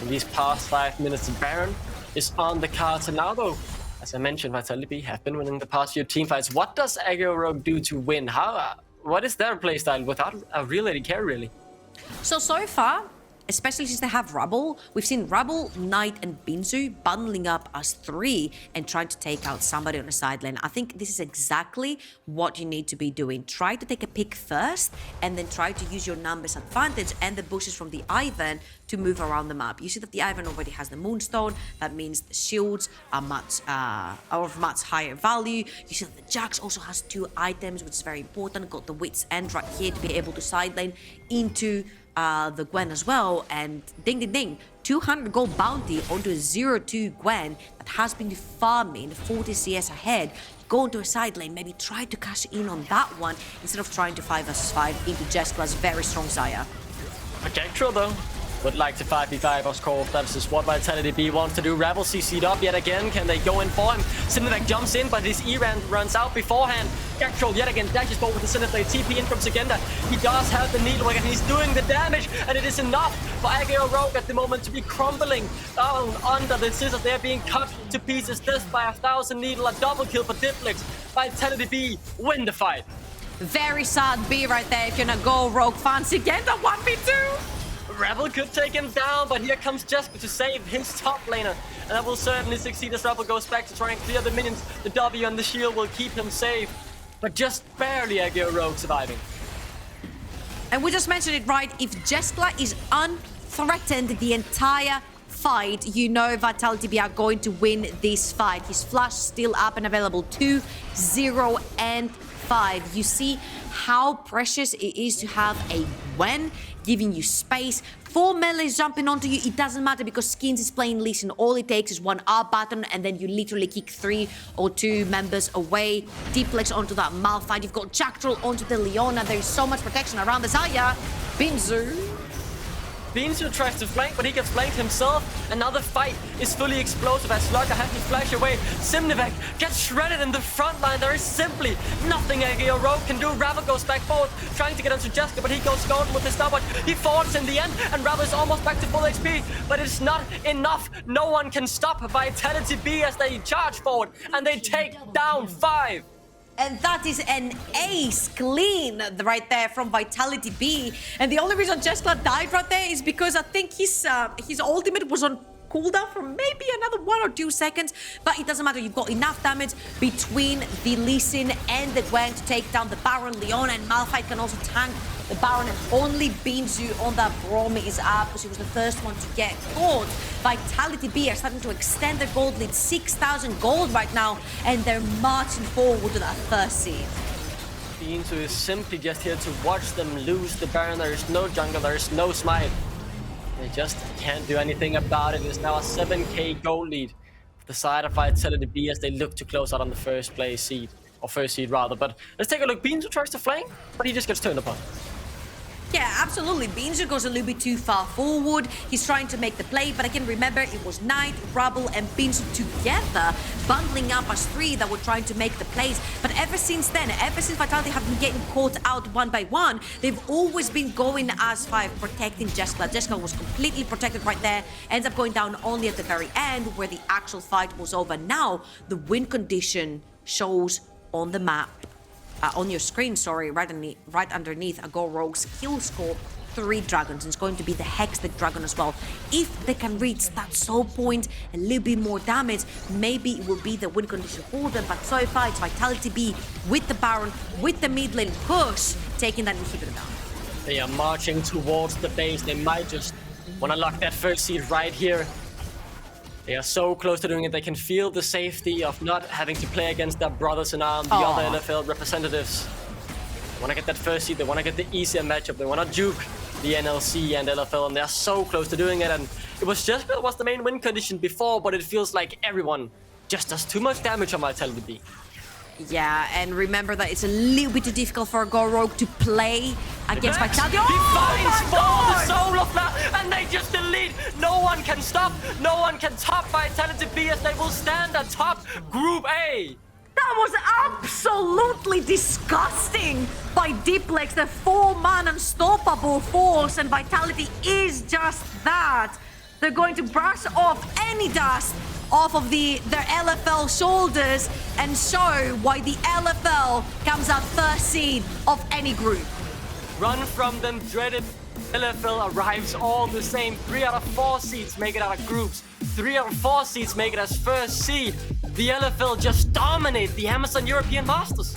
in these past 5 minutes. Baron is on the cards, and now though, as I mentioned, Vitality.Bee have been winning the past few team fights. What does RGO Rogue do to win? What is their playstyle without a real AD carry, really? So far, especially since they have Rabble, we've seen Rabble, Nite, and beansu bundling up as 3 and trying to take out somebody on the side lane. I think this is exactly what you need to be doing. Try to take a pick first, and then try to use your numbers advantage and the bushes from the Ivern to move around the map. You see that the Ivern already has the Moonstone. That means the shields are of much higher value. You see that the Jax also has 2 items, which is very important. Got the Wit's End right here to be able to side lane into the Gwen as well, and ding ding ding, 200 gold bounty onto a 0-2 Gwen that has been farming 40 CS ahead. Go into a side lane, maybe try to cash in on that one instead of trying to 5vs5 into Jeskla's very strong Xayah. A Jactroll though would like to 5v5 of course. That's just what Vitality.Bee wants to do. Rabble CC'd up yet again. Can they go in for him? Sinmivak jumps in, but his E-Ran runs out beforehand. Jactroll yet again dashes forward with the Sinister TP in from Szygenda. He does have the needlework and he's doing the damage, and it is enough for RGO Rogue at the moment to be crumbling down under the scissors. They're being cut to pieces just by 1,000 needle. A double kill for Diplex. Vitality.Bee win the fight. Very sad B right there if you're gonna go Rogue fan. Szygenda 1v2. Rabble could take him down, but here comes Jeskla to save his top laner. And that will certainly succeed as Rabble goes back to try and clear the minions. The W and the shield will keep him safe, but just barely RGO Rogue surviving. And we just mentioned it right, if Jeskla is unthreatened the entire fight, you know Vitality.Bee are going to win this fight. His flash still up and available, 2, 0, and 5. You see how precious it is to have a Gwen giving you space. 4 melees jumping onto you, it doesn't matter because Skeanz is playing Lee Sin. All it takes is one R button and then you literally kick 3 or 2 members away. Diplex onto that Malphite. You've got Jactroll onto the Leona. There is so much protection around the Xayah. beansu tries to flank, but he gets flanked himself. Another fight is fully explosive as FLICKR has to flash away. Sinmivak gets shredded in the front line. There is simply nothing RGO Rogue can do. Rabble goes back forward, trying to get onto Jeskla, but he goes golden with his stopwatch. He falls in the end, and Rabble is almost back to full HP, but it's not enough. No one can stop Vitality.Bee as they charge forward, and they take down 5. And that is an ace clean right there from Vitality.Bee. And the only reason Jeskla died right there is because I think his ultimate was on cooldown for maybe another 1 or 2 seconds. But it doesn't matter. You've got enough damage between the Lee Sin and the Gwen to take down the Baron. Leona and Malphite can also tank the Baron, and only beansu on that Braum is up because he was the first one to get caught. Vitality.Bee are starting to extend their gold lead, 6,000 gold right now, and they're marching forward to that first seed. beansu is simply just here to watch them lose the Baron. There is no jungle, there is no smite. They just can't do anything about it. It's now a 7k gold lead for the side of Vitality.Bee as they look to close out on the first seed rather. But let's take a look. beansu tries to flank, but he just gets turned upon. Yeah, absolutely. beansu goes a little bit too far forward. He's trying to make the play, but again, remember, it was Nite, Rabble, and beansu together, bundling up as 3 that were trying to make the plays. But ever since then, ever since Vitality have been getting caught out 1 by 1, they've always been going as 5, protecting Jeskla. Jeskla was completely protected right there, ends up going down only at the very end, where the actual fight was over. Now, the win condition shows on the map. on your screen, sorry, right underneath a Go Rogue's kill score, 3 dragons, and it's going to be the Hextech dragon as well. If they can reach that soul point, a little bit more damage, maybe it will be the win condition for them. But so far, it's Vitality.Bee with the Baron, with the mid lane push, taking that inhibitor down. They are marching towards the base. They might just want to lock that first seed right here. They are so close to doing it. They can feel the safety of not having to play against their brothers in arms, the other LFL representatives. They want to get that first seed. They want to get the easier matchup. They want to juke the NLC and LFL, and they're so close to doing it. And it was Jeskla was the main win condition before, but it feels like everyone just does too much damage on Vitality.Bee. Yeah, and remember that it's a little bit too difficult for a Go Rogue to play against Vitality. He finds for the soul of that, and they just delete. No one can stop. No one can top Vitality.Bee as they will stand atop Group A. That was absolutely disgusting by Diplex, the 4-man unstoppable force, and Vitality is just that. They're going to brush off any dust off of their LFL shoulders and show why the LFL comes out first seed of any group. Run from them, dreaded LFL arrives all the same. 3 out of 4 seeds make it out of groups. 3 out of 4 seeds make it as first seed. The LFL just dominate the Amazon European Masters.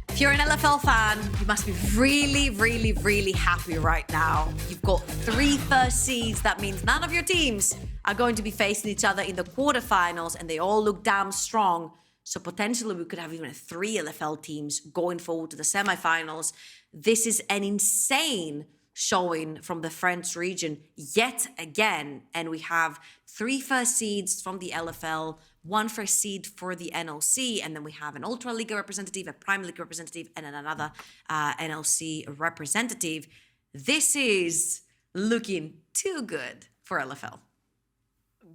If you're an LFL fan, you must be really, really, really happy right now. You've got 3 first seeds. That means none of your teams are going to be facing each other in the quarterfinals, and they all look damn strong. So potentially we could have even 3 LFL teams going forward to the semifinals. This is an insane showing from the French region yet again. And we have 3 first seeds from the LFL, 1 first seed for the NLC, and then we have an Ultra League representative, a Prime League representative, and then another NLC representative. This is looking too good for LFL.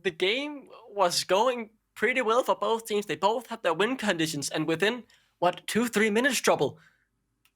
The game was going pretty well for both teams. They both had their win conditions, and within, 2-3 minutes trouble,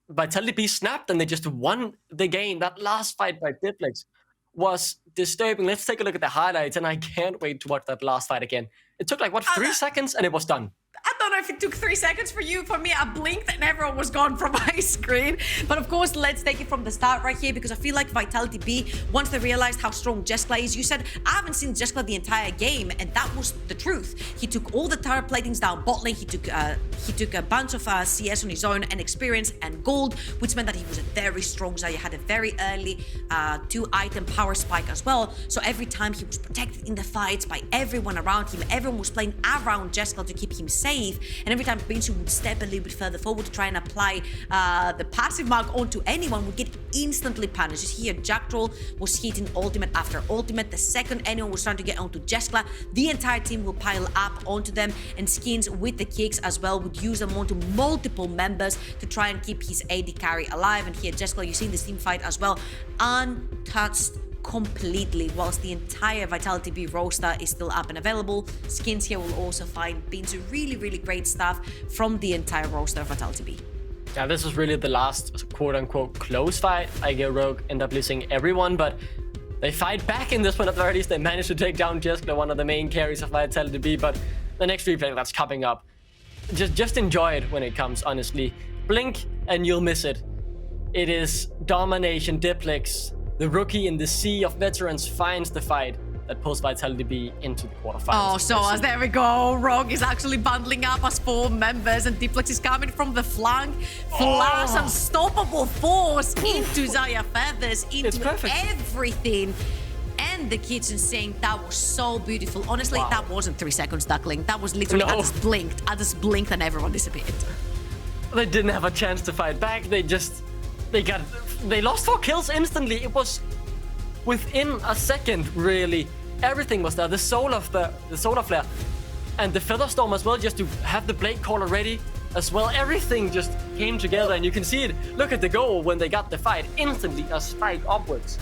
Vitality.Bee snapped and they just won the game. That last fight by Diplex was disturbing. Let's take a look at the highlights, and I can't wait to watch that last fight again. It took 3 seconds and it was done. I don't know if it took 3 seconds for you. For me, I blinked and everyone was gone from my screen. But of course, let's take it from the start right here, because I feel like Vitality.Bee, once they realized how strong Jeskla is, you said, I haven't seen Jeskla the entire game, and that was the truth. He took all the tower platings down bot lane. He took a bunch of CS on his own and experience and gold, which meant that he was a very strong Xayah. Had a very early 2-item power spike as well. So every time he was protected in the fights by everyone around him, everyone was playing around Jeskla to keep him safe. And every time beansu would step a little bit further forward to try and apply the passive mark onto anyone, would get instantly punished. Just here, Jactroll was hitting ultimate after ultimate. The second anyone was trying to get onto Jeskla, the entire team will pile up onto them, and Skeanz with the kicks as well would use them onto multiple members to try and keep his AD carry alive. And here, Jeskla, you see this team fight as well, untouched completely, whilst the entire Vitality.Bee roster is still up and available. Skeanz here will also find beansu really, really great stuff from the entire roster of Vitality.Bee. Yeah, this was really the last quote-unquote close fight. ARGO Rogue end up losing everyone, but they fight back in this one at the very least. They managed to take down Jeskla, one of the main carries of Vitality.Bee, but the next replay that's coming up, just enjoy it when it comes, honestly. Blink and you'll miss it. It is domination. Diplex, the rookie in the sea of veterans, finds the fight that pulls Vitality.Bee into the quarterfinals. Oh, so as there we go. Rogue is actually bundling up as 4 members, and Diplex is coming from the flank. Flash, unstoppable force into Xayah feathers, into everything. And the kitchen saying that was so beautiful. Honestly, that wasn't 3 seconds duckling. That was literally, I just blinked and everyone disappeared. They didn't have a chance to fight back. They lost 4 kills instantly. It was within a second, really. Everything was there. The solar flare and the featherstorm as well, just to have the blade caller ready as well. Everything just came together, and you can see it. Look at the goal when they got the fight. Instantly a spike upwards.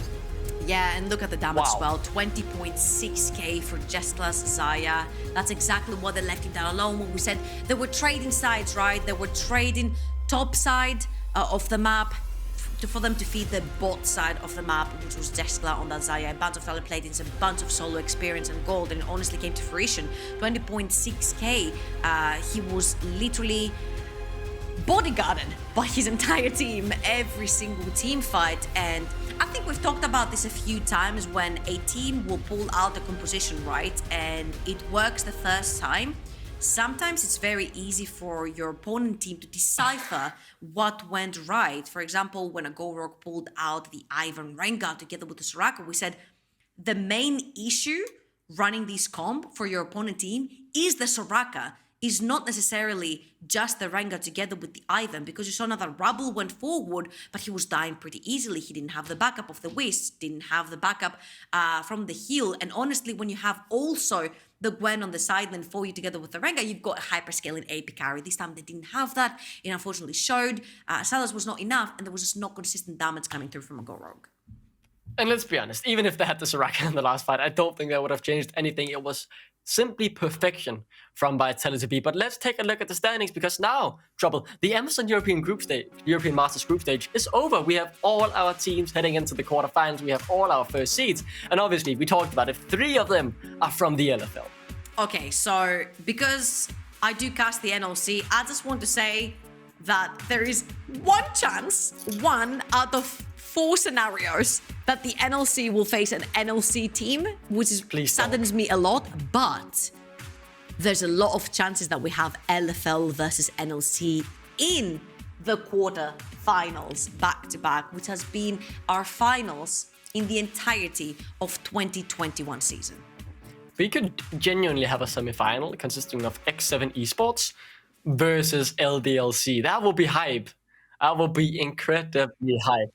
Yeah, and look at the damage as well. 20.6k for Jeskla's Xayah. That's exactly what they left him down alone. When we said they were trading sides, right? They were trading top side of the map for them to feed the bot side of the map, which was Jeskla on that Xayah. A bunch of fellow platings, a bunch of solo experience and gold, and it honestly came to fruition. 20.6k. He was literally bodyguarded by his entire team every single team fight. And I think we've talked about this a few times when a team will pull out a composition, right? And it works the first time. Sometimes it's very easy for your opponent team to decipher what went right. For example, when a Gorok pulled out the Ivern Rengar together with the Soraka, we said the main issue running this comp for your opponent team is the Soraka, is not necessarily just the Rengar together with the Ivern, because you saw now that Rabble went forward, but he was dying pretty easily. He didn't have the backup of the Wisp, didn't have the backup from the heal. And honestly, when you have also the Gwen on the sideline for you together with the Rengar, you've got a hyperscaling AP carry. This time they didn't have that. It unfortunately showed. Sylas was not enough, and there was just not consistent damage coming through from a Gorok. And let's be honest, even if they had the Soraka in the last fight, I don't think that would have changed anything. It was simply perfection from Vitality.Bee. But let's take a look at the standings, because now, Trouble, the Amazon European Masters group stage is over. We have all our teams heading into the quarterfinals. We have all our first seeds. And obviously, we talked about it, 3 of them are from the LFL. Okay, so because I do cast the NLC, I just want to say that there is one chance, 1 out of 4 scenarios, that the NLC will face an NLC team, which saddens me a lot, but there's a lot of chances that we have LFL versus NLC in the quarterfinals back-to-back, which has been our finals in the entirety of 2021 season. We could genuinely have a semi-final consisting of X7 Esports versus LDLC. That will be hype. That will be incredibly hype.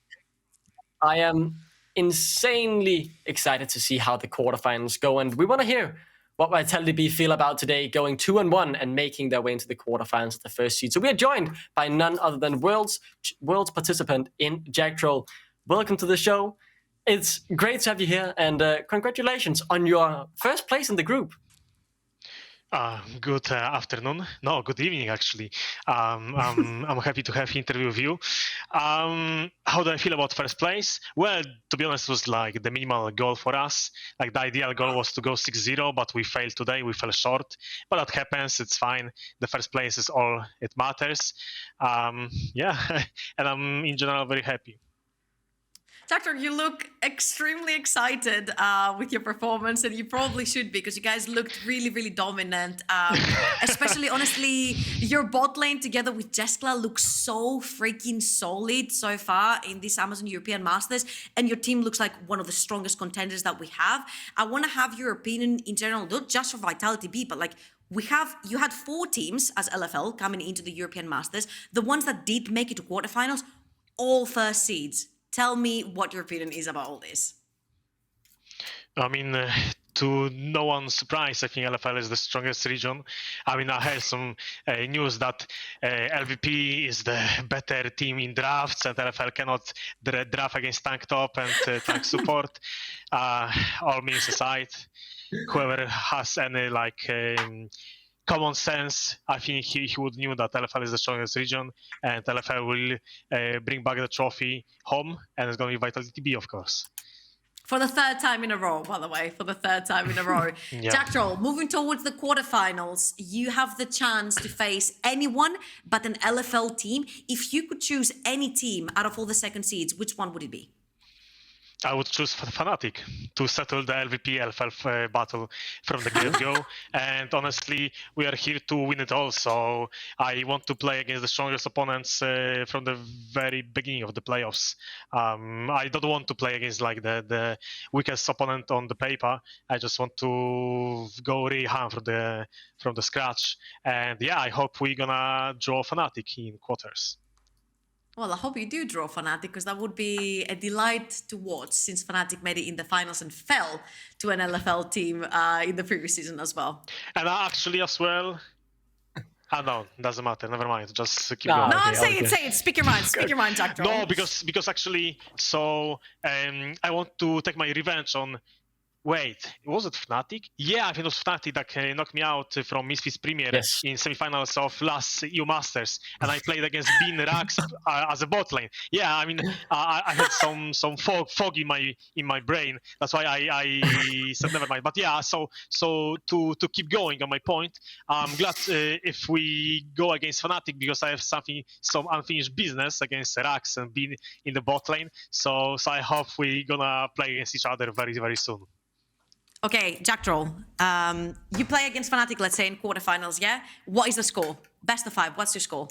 I am insanely excited to see how the quarterfinals go, and we want to hear what Vitality.Bee feel about today, going 2-1 and making their way into the quarterfinals at the first seed. So we are joined by none other than world's participant in Jactroll. Welcome to the show. It's great to have you here, and congratulations on your first place in the group. Good afternoon. No, good evening, actually. I'm happy to have interview with you. How do I feel about first place? Well, to be honest, it was like the minimal goal for us. Like the ideal goal was to go 6-0, but we failed today. We fell short, but that happens. It's fine. The first place is all it matters. Yeah, and I'm in general very happy. Jactroll, you look extremely excited with your performance, and you probably should be, because you guys looked really, really dominant. Especially, honestly, your bot lane together with Jeskla looks so freaking solid so far in this Amazon European Masters, and your team looks like one of the strongest contenders that we have. I want to have your opinion in general, not just for Vitality.Bee, but like you had 4 teams as LFL coming into the European Masters. The ones that did make it to quarterfinals, all first seeds. Tell me what your opinion is about all this. I mean, to no one's surprise, I think LFL is the strongest region. I mean, I heard some news that LVP is the better team in drafts, and LFL cannot draft against tank top and tank support. All memes aside, whoever has any common sense, I think he would knew that LFL is the strongest region, and LFL will bring back the trophy home, and it's going to be Vitality.Bee, of course. For the 3rd time in a row, by the way, for the 3rd time in a row. Yeah. Jactroll, moving towards the quarterfinals, you have the chance to face anyone but an LFL team. If you could choose any team out of all the second seeds, which one would it be? I would choose Fnatic to settle the LVP LFL battle from the get-go. And honestly, we are here to win it all. So I want to play against the strongest opponents from the very beginning of the playoffs. I don't want to play against like the weakest opponent on the paper. I just want to go really hard from the scratch. And yeah, I hope we're gonna draw Fnatic in quarters. Well, I hope you do draw Fnatic, because that would be a delight to watch, since Fnatic made it in the finals and fell to an LFL team in the previous season as well. And actually as well... no, doesn't matter. Never mind. Just keep going. No, I'm saying it. Speak your mind. Speak your mind, Jactroll. No, because actually, so I want to take my revenge on Wait, was it Fnatic? Yeah, I think it was Fnatic that knocked me out from Misfits Premier in semifinals of last EU Masters, and I played against Bean Rax as a bot lane. Yeah, I mean, I had some fog in my brain. That's why I said never mind. But yeah, so to keep going on my point, I'm glad if we go against Fnatic because I have some unfinished business against Rax and Bean in the bot lane. So I hope we're gonna play against each other very, very soon. Okay, Jactroll, you play against Fnatic, let's say, in quarterfinals, yeah? What is the score? Best of 5, what's your score?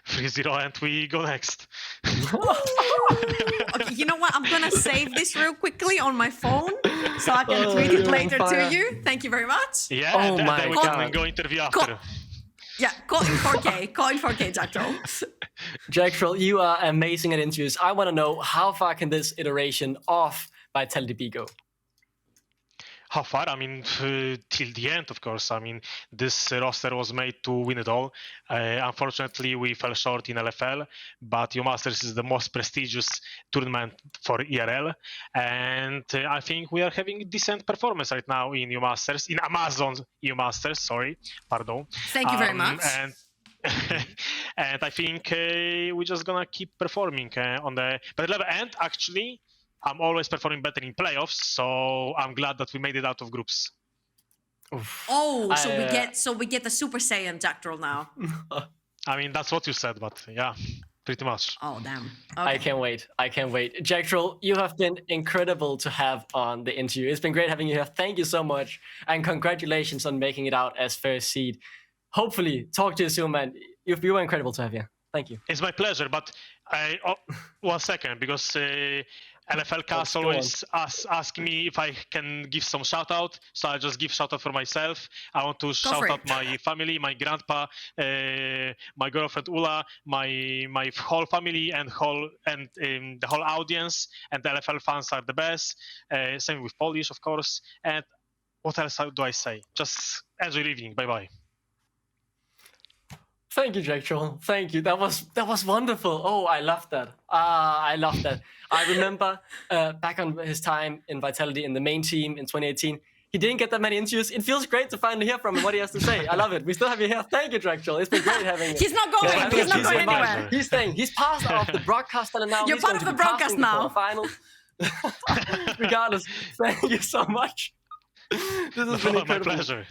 3-0 and we go next. Okay, you know what? I'm gonna save this real quickly on my phone so I can tweet it later to you. Thank you very much. Yeah, oh and then we can go interview after. Yeah, caught in 4K, Jactroll. Jactroll, you are amazing at interviews. I want to know, how far can this iteration of Vitality.Bee go? How far? I mean, till the end, of course. I mean, this roster was made to win it all. Unfortunately, we fell short in LFL, but EU Masters is the most prestigious tournament for ERL. And I think we are having decent performance right now in EU Masters, in Amazon EU Masters, sorry, pardon. Thank you very much. And I think we're just going to keep performing on the better level. And actually, I'm always performing better in playoffs, so I'm glad that we made it out of groups. Oof. Oh, so we get the Super Saiyan Jactroll now. I mean, that's what you said, but yeah, pretty much. Oh, damn. Okay. I can't wait. Jactroll, you have been incredible to have on the interview. It's been great having you here. Thank you so much, and congratulations on making it out as first seed. Hopefully, talk to you soon, man. You were incredible to have you. Thank you. It's my pleasure, but 1 second, because LFL Cast always ask me if I can give some shout out, so I just give shout out for myself. I want to shout out my family, my grandpa, my girlfriend Ula, my whole family and the whole audience, and the LFL fans are the best. Same with Polish, of course. And what else do I say? Just enjoy your evening. Bye bye. Thank you, Jactroll. Thank you. That was wonderful. Oh, I love that. I love that. I remember back on his time in Vitality in the main team in 2018, he didn't get that many interviews. It feels great to finally hear from him what he has to say. I love it. We still have you here. Thank you, Jactroll. It's been great having you. He's not going. He's not going anywhere. He's staying. He's passed off the broadcast and now you're part of the broadcast now. Regardless, thank you so much. This has been incredible. My pleasure.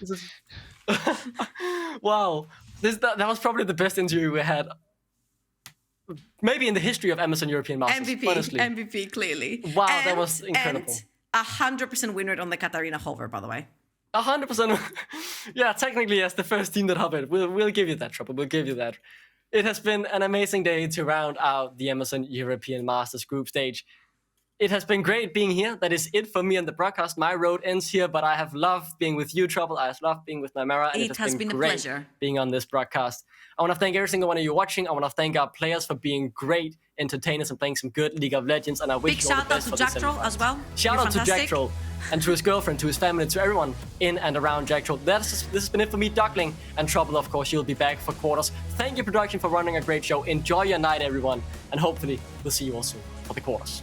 Wow. That was probably the best interview we had, maybe in the history of Amazon European Masters. MVP, clearly. Wow, that was incredible. And 100% win rate on the Katarina hover, by the way. 100%. Yeah, technically, as the first team that hovered. We'll give you that, Trouble. We'll give you that. It has been an amazing day to round out the Amazon European Masters group stage. It has been great being here. That is it for me on the broadcast. My road ends here, but I have loved being with you, Trouble. I have loved being with Nymera. And it has been a pleasure being on this broadcast. I want to thank every single one of you watching. I want to thank our players for being great entertainers and playing some good League of Legends. And I wish you all the best for this. Big shout out to Jactroll as well. Shout out to Jactroll and to his girlfriend, to his family, to everyone in and around Jactroll. This has been it for me, Duckling, and Trouble, of course. You'll be back for quarters. Thank you, production, for running a great show. Enjoy your night, everyone. And hopefully, we'll see you all soon for the quarters.